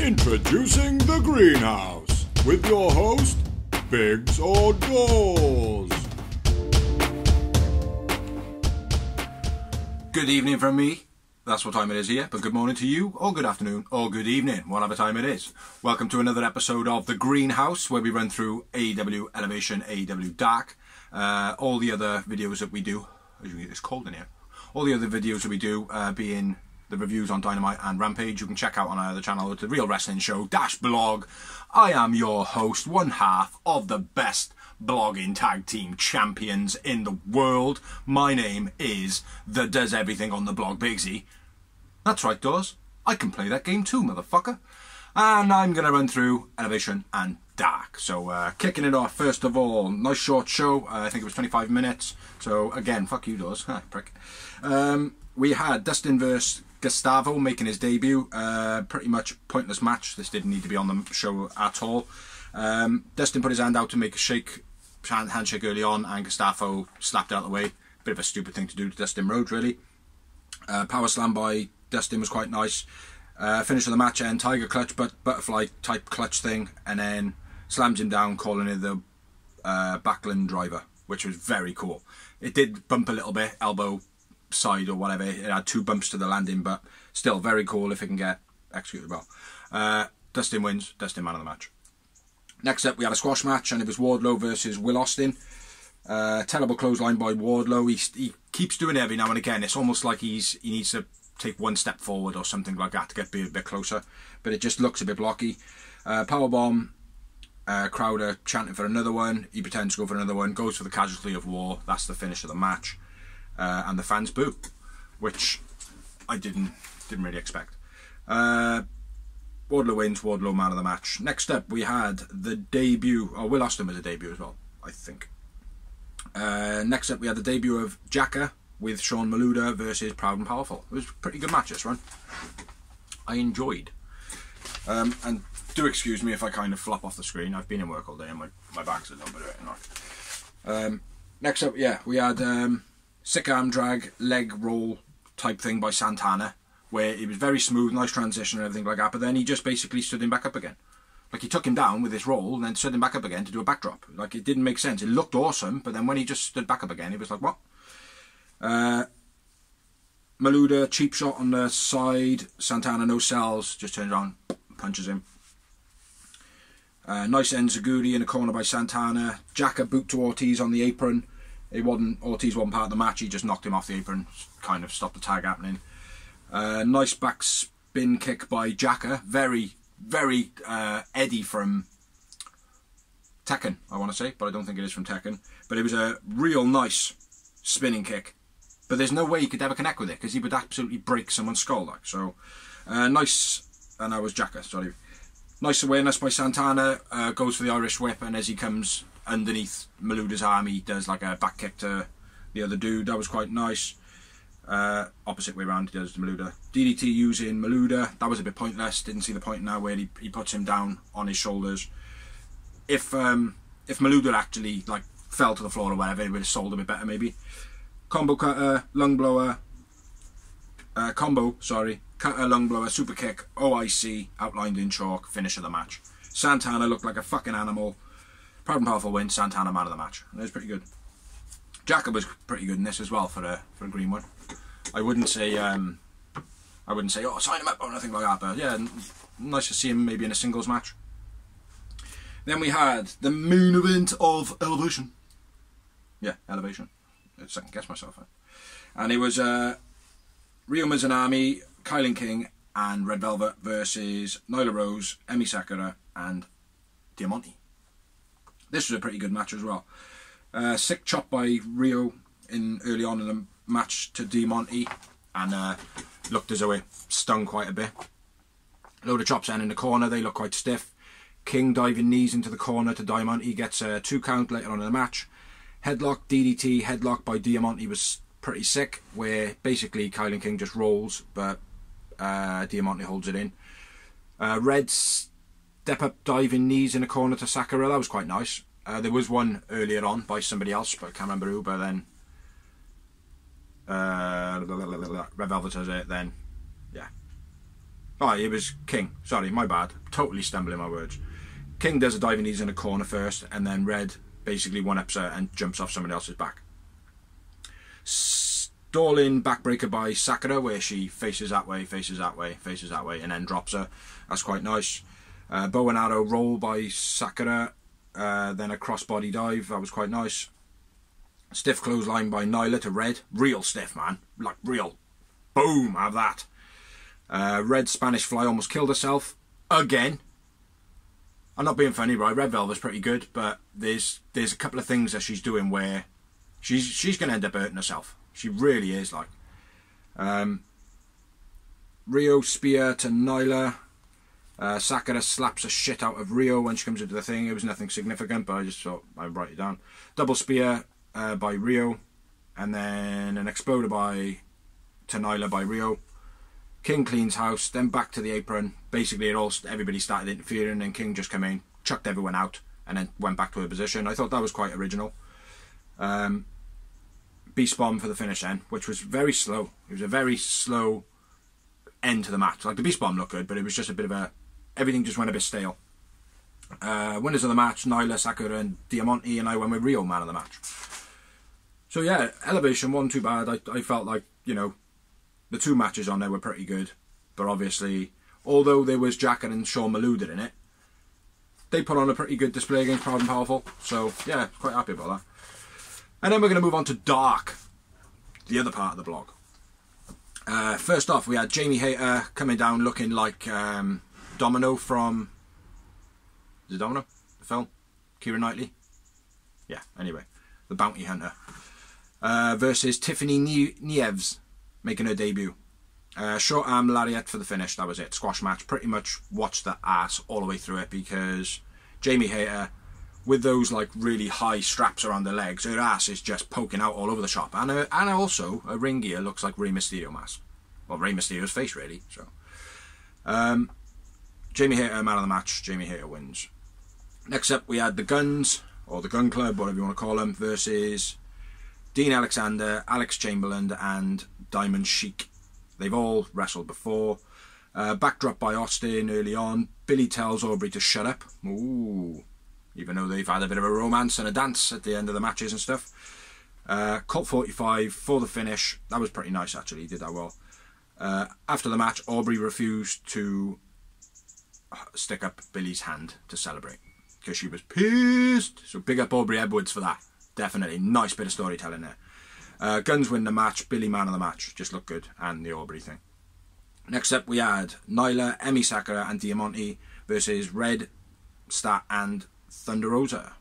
Introducing The Greenhouse with your host, Biggs Outdoors. Good evening from me. That's what time it is here, but good morning to you, or good afternoon, or good evening, whatever time it is. Welcome to another episode of The Greenhouse, where we run through AEW Elevation, AEW Dark, all the other videos that we do. It's cold in here. All the other videos that we do being the reviews on Dynamite and Rampage, you can check out on our other channel, The Real Wrestling Show - blog. I am your host, one half of the best blogging tag team champions in the world. My name is the Does Everything on the Blog Biggsy. That's right, Doors. I can play that game too, motherfucker. And I'm going to run through Elevation and Dark. So, kicking it off, first of all, nice short show. I think it was 25 minutes. So, again, fuck you, Doors. Hi, prick. We had Dustin versus Gustavo making his debut. Pretty much pointless match. This didn't need to be on the show at all. Dustin put his hand out to make a handshake early on, and Gustavo slapped out of the way. Bit of a stupid thing to do to Dustin Rhodes, really. Power slam by Dustin was quite nice. Finish of the match and Tiger Clutch, but butterfly type clutch thing, and then slams him down, calling it the Backland Driver, which was very cool. It did bump a little bit, elbow side or whatever. It had 2 bumps to the landing, but still very cool if it can get executed well. Dustin wins. Dustin man of the match. Next up, we had a squash match, and it was Wardlow versus Will Austin. Terrible clothesline by Wardlow. He keeps doing it every now and again. It's almost like he needs to take one step forward or something like that to get a bit closer, but it just looks a bit blocky. Powerbomb. Crowder chanting for another one. He pretends to go for another one. Goes for the casualty of war. That's the finish of the match. And the fans boo, which I didn't really expect. Wardlow wins. Wardlow man of the match. Next up, we had the debut. Oh, Will Austin was a debut as well, I think. Next up, we had the debut of Jacka with Sean Maluda versus Proud and Powerful. It was a pretty good match, this one. I enjoyed. And do excuse me if I kind of flop off the screen. I've been in work all day and my back's a little bit hurting. Next up, yeah, we had sick arm drag, leg roll type thing by Santana, where it was very smooth, nice transition and everything like that, but then he just basically stood him back up again. Like, he took him down with this roll and then stood him back up again to do a backdrop. Like, it didn't make sense. It looked awesome, but then when he just stood back up again, he was like, what? Maluda, cheap shot on the side. Santana, no sells, just turns around, punches him. Nice enziguri in a corner by Santana. Jacka boot to Ortiz on the apron. Ortiz wasn't part of the match, he just knocked him off the apron, kind of stopped the tag happening. Nice back spin kick by Jacka. Very, very Eddie from Tekken, I want to say, but I don't think it is from Tekken. But it was a real nice spinning kick. But there's no way he could ever connect with it, because he would absolutely break someone's skull. Like. So, nice, and that was Jacka, sorry. Nice awareness by Santana, goes for the Irish whip, and as he comes underneath Maluda's arm, he does like a back kick to the other dude. That was quite nice. Opposite way around, he does to Maluda. DDT using Maluda. That was a bit pointless. Didn't see the point now where he puts him down on his shoulders. If Maluda actually like fell to the floor or whatever, it would have sold a bit better maybe. Combo cutter, lung blower. Cutter, lung blower, super kick, OIC, outlined in chalk, finish of the match. Santana looked like a fucking animal. Proud and Powerful win, Santana man of the match. It was pretty good. Jacka was pretty good in this as well for a green one. I wouldn't say oh, sign him up or anything like that, but yeah, nice to see him maybe in a singles match. Then we had the main event of Elevation. Yeah, Elevation. I second guess myself. And it was Ryo Mizunami, Kylan King, and Red Velvet versus Nyla Rose, Emi Sakura, and Diamante. This was a pretty good match as well. Sick chop by Ryo early on in the match to Diamante, and looked as though it stung quite a bit. Load of chops in the corner, they look quite stiff. King diving knees into the corner to Diamante, gets a 2 count later on in the match. Headlock, DDT, headlock by Diamante was pretty sick, where basically Kylan King just rolls, but Diamante holds it in. Red step up diving knees in a corner to Sakura, that was quite nice. There was one earlier on by somebody else, but I can't remember who, but then Red Velvet does it, then yeah. Oh, it was King. Sorry, my bad. Totally stumbling my words. King does a diving knees in a corner first, and then Red basically one-ups her and jumps off someone else's back. Stalling backbreaker by Sakura, where she faces that way, faces that way, faces that way, and then drops her. That's quite nice. Bow and arrow roll by Sakura, then a crossbody dive. That was quite nice. Stiff clothesline by Nyla to Red. Real stiff, man. Like, real. Boom, have that. Red Spanish Fly almost killed herself. Again. I'm not being funny, right? Red Velvet's pretty good, but there's a couple of things that she's doing where she's going to end up hurting herself. She really is, like. Rio Spear to Nyla. Sakura slaps the shit out of Rio when she comes into the thing. It was nothing significant, but I just thought I'd write it down. Double Spear by Rio. And then an Exploder to Nyla by Rio. King cleans house, then back to the apron. Basically, everybody started interfering, and King just came in, chucked everyone out, and then went back to her position. I thought that was quite original. Beast Bomb for the finish then, which was very slow. It was a very slow end to the match. Like, the Beast Bomb looked good, but it was just a bit of everything just went a bit stale. Winners of the match, Nyla, Sakura, and Diamante, and I went with Rio, man of the match. So yeah, Elevation wasn't too bad. I felt like, you know, the two matches on there were pretty good, but obviously, although there was Jacket and Sean Maluda in it, they put on a pretty good display against Proud and Powerful. So yeah, quite happy about that. And then we're going to move on to Dark, the other part of the blog. First off, we had Jamie Hayter coming down looking like Domino from... Is it Domino? The film? Keira Knightley? Yeah, anyway. The Bounty Hunter. Versus Tiffany Nieves, making her debut. Short arm lariat for the finish, that was it. Squash match. Pretty much watched the ass all the way through it, because Jamie Hayter, with those like really high straps around her legs, her ass is just poking out all over the shop. And also, her ring gear looks like Rey Mysterio mask. Well, Rey Mysterio's face, really. So, Jamie Hayter, man of the match. Jamie Hayter wins. Next up, we had the Guns, or the Gun Club, whatever you want to call them, versus Dean Alexander, Alex Chamberlain, and Diamond Sheik. They've all wrestled before. Backdrop by Austin early on. Billy tells Aubrey to shut up. Ooh. Even though they've had a bit of a romance and a dance at the end of the matches and stuff. Colt 45 for the finish. That was pretty nice, actually. He did that well. After the match, Aubrey refused to stick up Billy's hand to celebrate, because she was pissed. So big up Aubrey Edwards for that. Definitely. Nice bit of storytelling there. Guns win the match. Billy man of the match. Just looked good. And the Aubrey thing. Next up, we had Nyla, Emi Sakura, and Diamante versus Red, Stat, and Thunder Rosa.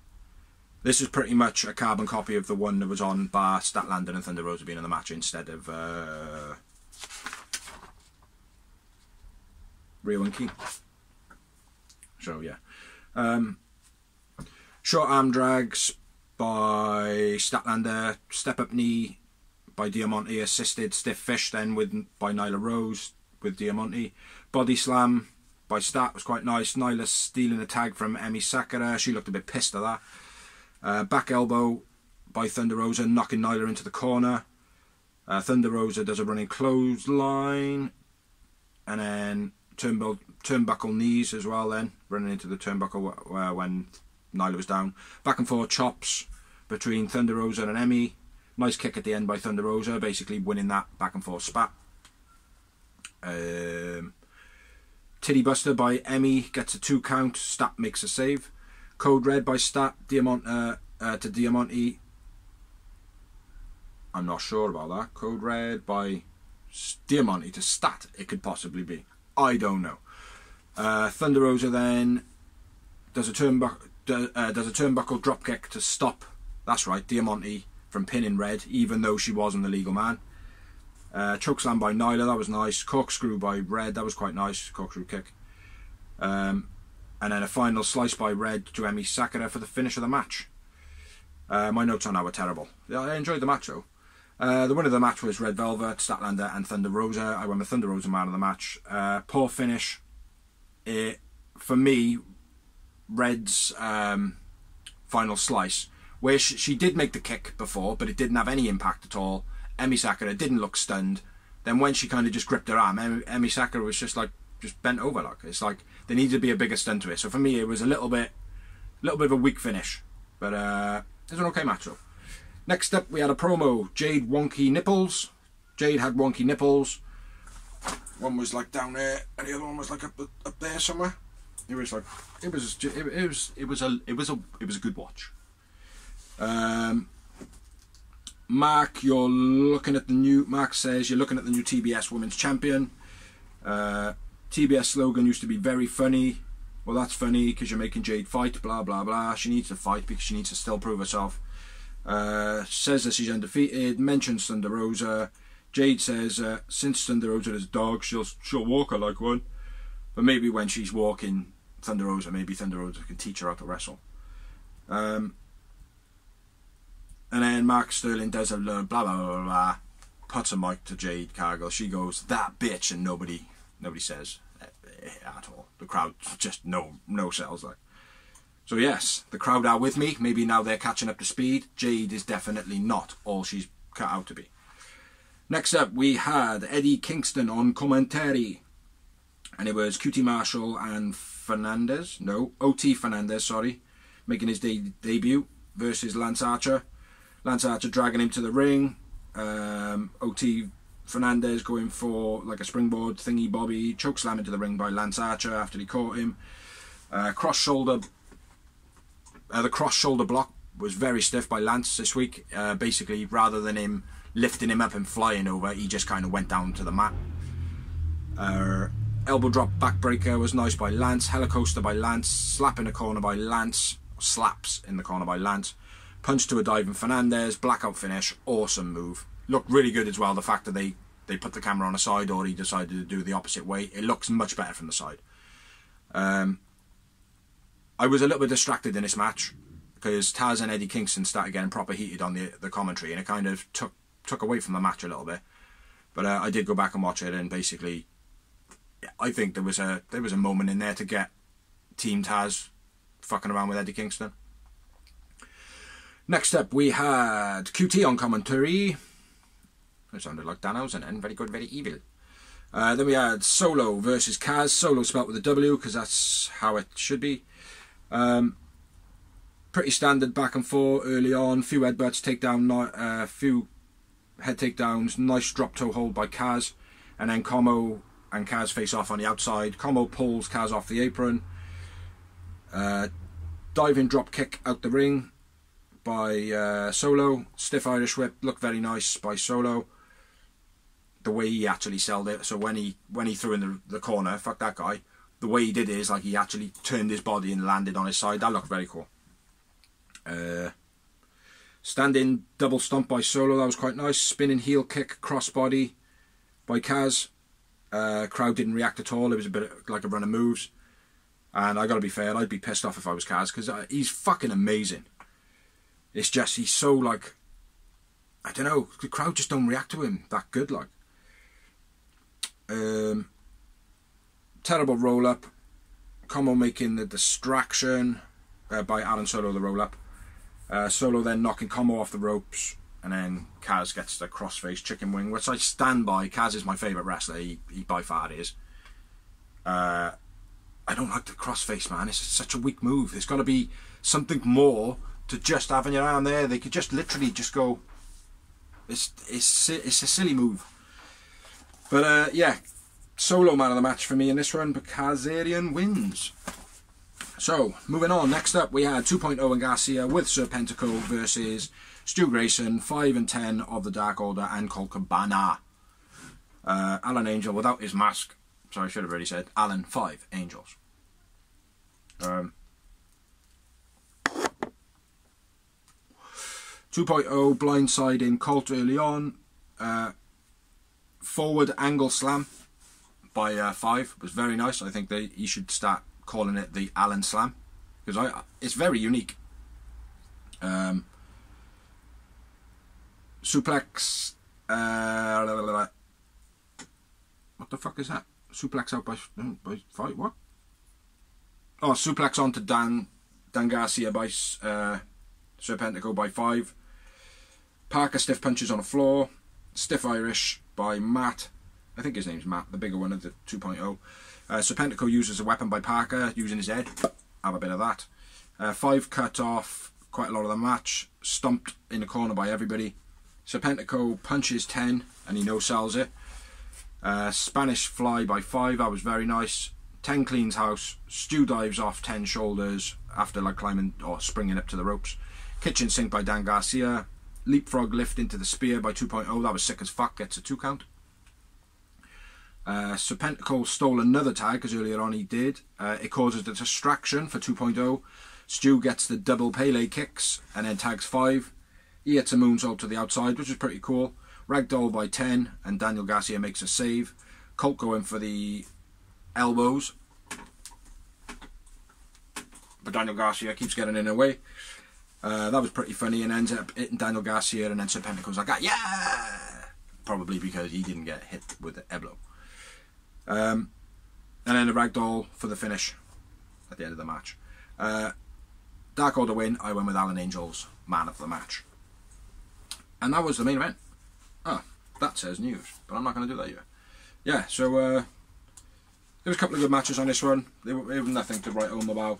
This is pretty much a carbon copy of the one that was on, bar Statlander and Thunder Rosa being in the match instead of Rio and Key. So yeah. Short arm drags by Statlander, step up knee by Diamante, assisted stiff fish then by Nyla Rose with Diamante. Body slam by Stat was quite nice. Nyla stealing a tag from Emi Sakura. She looked a bit pissed at that. Back elbow by Thunder Rosa, knocking Nyla into the corner. Thunder Rosa does a running clothesline. And then turnbuckle knees as well then. Running into the turnbuckle when Nyla was down. Back and forth chops between Thunder Rosa and Emi. Nice kick at the end by Thunder Rosa, basically winning that back and forth spat. Titty Buster by Emi gets a 2 count. Stat makes a save. Code Red by Stat. Diamante to Diamante. I'm not sure about that. Code Red by Diamante to Stat. It could possibly be. I don't know. Thunder Rosa then does a turnbuckle dropkick to stop. That's right, Diamante from pinning Red, even though she wasn't the legal man. Chokeslam by Nyla, that was nice. Corkscrew by Red, that was quite nice. Corkscrew kick. And then a final slice by Red to Emi Sakura for the finish of the match. My notes on that were terrible. Yeah, I enjoyed the match though. The winner of the match was Red Velvet, Statlander, and Thunder Rosa. I went with Thunder Rosa man of the match. Poor finish. For me, Red's final slice, where she did make the kick before, but it didn't have any impact at all. Emi Sakura didn't look stunned. Then when she kind of just gripped her arm, Emi Sakura was just like, just bent over. Like, it's like there needed to be a bigger stunt to it. So for me, it was a little bit of a weak finish, but it was an okay match though. Next up, we had a promo. Jade wonky nipples. Jade had wonky nipples. One was like down there, and the other one was like up there somewhere. It was like it was a good watch. Mark, you're looking at the new. Mark says you're looking at the new TBS Women's Champion. TBS slogan used to be very funny. Well, that's funny because you're making Jade fight. Blah blah blah. She needs to fight because she needs to still prove herself. Says that she's undefeated. Mentions Thunder Rosa. Jade says since Thunder Rosa is a dog, she'll walk her like one. But maybe when she's walking Thunder Rosa, maybe Thunder Rosa can teach her how to wrestle. And then Mark Sterling does a blah blah blah blah blah, puts a mic to Jade Cargill. She goes, "That bitch," and nobody says at all. The crowd just no sells like. So yes, the crowd are with me. Maybe now they're catching up to speed. Jade is definitely not all she's cut out to be. Next up, we had Eddie Kingston on commentary. And it was QT Marshall and OT Fernandez, sorry, making his debut versus Lance Archer. Lance Archer dragging him to the ring. OT Fernandez going for like a springboard thingy bobby, choke slam into the ring by Lance Archer after he caught him. The cross shoulder block was very stiff by Lance this week. Basically, rather than him lifting him up and flying over, he just kind of went down to the mat. Elbow drop backbreaker was nice by Lance. Helicoaster by Lance. Slap in the corner by Lance. Slaps in the corner by Lance. Punch to a diving Fernandez. Blackout finish. Awesome move. Looked really good as well. The fact that they put the camera on the side, or he decided to do the opposite way. It looks much better from the side. I was a little bit distracted in this match because Taz and Eddie Kingston started getting proper heated on the commentary, and it kind of took away from the match a little bit. But I did go back and watch it, and basically, I think there was a moment in there to get Team Taz fucking around with Eddie Kingston. Next up, we had QT on commentary. It sounded like Danhausen then. Very good, very evil. Then we had Solo versus Kaz. Solo spelt with a W because that's how it should be. Pretty standard back and forth early on. Few headbutts, takedown, few head takedowns. Nice drop toe hold by Kaz. And then Como and Kaz face off on the outside. Como pulls Kaz off the apron. Diving drop kick out the ring by Solo. Stiff Irish whip. Looked very nice by Solo. The way he actually sold it. So when he threw in the corner, fuck that guy. The way he did it is like he actually turned his body and landed on his side. That looked very cool. Standing double stomp by Solo. That was quite nice. Spinning heel kick crossbody by Kaz. Crowd didn't react at all. It was a bit like a run of moves. And I gotta be fair, I'd be pissed off if I was Kaz, because he's fucking amazing. It's just, he's so like, I don't know, the crowd just don't react to him that good, like. Terrible roll up. Como making the distraction by Alan Solo, the roll up. Solo then knocking Como off the ropes. And then Kaz gets the crossface chicken wing, which I stand by. Kaz is my favourite wrestler. He by far is. I don't like the crossface, man. It's such a weak move. There's got to be something more to just having your arm there. They could just literally just go. It's a silly move. But yeah, Solo man of the match for me in this one. But Kazarian wins. So moving on. Next up, we had 2.0 and Garcia with Serpentico versus Stu Grayson, 5 and 10 of the Dark Order, and Colt Cabana. Alan Angel without his mask. Sorry, I should have already said Alan 5 Angels. 2.0 blindsiding Colt early on. Forward angle slam by 5 was very nice. I think he should start calling it the Alan Slam, because it's very unique. Suplex. What the fuck is that? Suplex out by 5. What? Oh, suplex onto Dan Garcia by Serpentico by 5. Parker stiff punches on the floor. Stiff Irish by Matt. I think his name's Matt, the bigger one of the 2.0. Serpentico uses a weapon by Parker, using his head. Have a bit of that. 5 cut off quite a lot of the match. Stomped in the corner by everybody. Serpentico punches 10 and he no-sells it. Spanish fly by 5, that was very nice. 10 cleans house. Stu dives off 10 shoulders after like climbing or springing up to the ropes. Kitchen sink by Dan Garcia. Leapfrog lift into the spear by 2.0, that was sick as fuck, gets a 2 count. Serpentico stole another tag because earlier on he did. It causes a distraction for 2.0. Stu gets the double Pele kicks and then tags 5. He hits a moonsault to the outside, which is pretty cool. Ragdoll by 10 and Daniel Garcia makes a save. Colt going for the elbows, but Daniel Garcia keeps getting in the way. That was pretty funny and ends up hitting Daniel Garcia, and then Serpentico's like, yeah! Probably because he didn't get hit with the elbow. And then the ragdoll for the finish at the end of the match. Dark Order win. I went with Alan Angel's man of the match. And that was the main event. Oh, that says news, but I'm not going to do that yet. Yeah, so there was a couple of good matches on this one. They were nothing to write home about.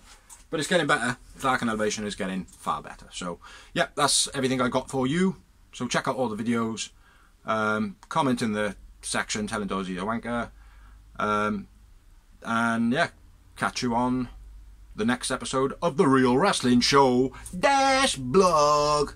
But it's getting better. Dark and Elevation is getting far better. So, yeah, that's everything I got for you. So check out all the videos. Comment in the section telling Dozy a wanker. And, yeah, catch you on the next episode of The Real Wrestling Show - Blog.